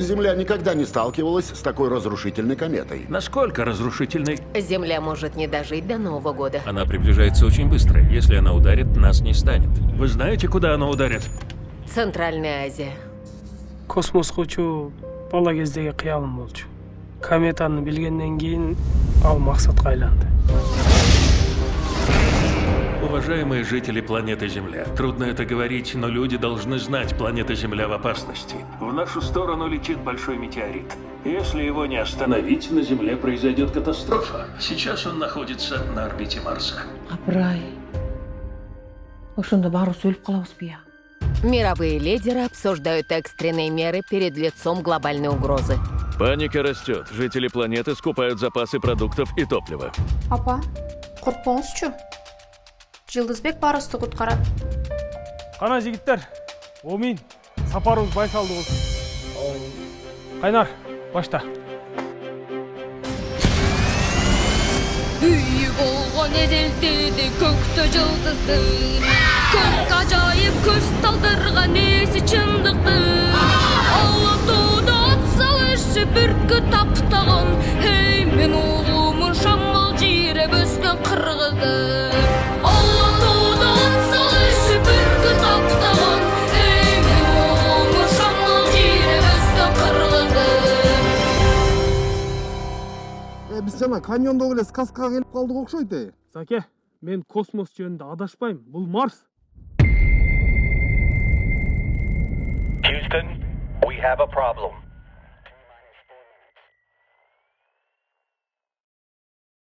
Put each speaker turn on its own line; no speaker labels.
Земля никогда не сталкивалась с такой разрушительной кометой.
Насколько разрушительной?
Земля может не дожить до Нового года.
Она приближается очень быстро. Если она ударит, нас не станет. Вы знаете, куда она ударит?
Центральная Азия.
Космоско учуу бала кездеги кыялым болчу. Кометаны билгенден кийин ал максатка айланды.
Уважаемые жители планеты Земля, трудно это говорить, но люди должны знать, планета Земля в опасности. В нашу сторону летит большой метеорит. Если его не остановить, на Земле произойдет катастрофа. Сейчас он находится на орбите Марса.
Апырай. Ошондо баары өлүп калабызбы я?
Мировые лидеры обсуждают экстренные меры перед лицом глобальной угрозы.
Паника растет. Жители планеты скупают запасы продуктов и топлива.
Апа, коркпоңузчу. Жылдызбек барысты куткарат.
Кана жигиттер, Омин, сапарыбыз байсалды болсун. Кайнар, башта.
Büyük olğan ezildi kökte yıldızdır. Kök acayip kristaldırga nesi çındıktır. Allah doğdu atsalışı bir kitaptağın. Hey men oğlumun şammal jire bösken kırgızdır. Allah doğdu atsalışı bir kitaptağın. Hey men oğlumun şammal jire bösken kırgızdır.
Биз жана каньондогу эле сказкага келип калдык окшойт.
Заке, мен космос жөнүндө адашпайм. Бул Марс.
Houston, we have a problem.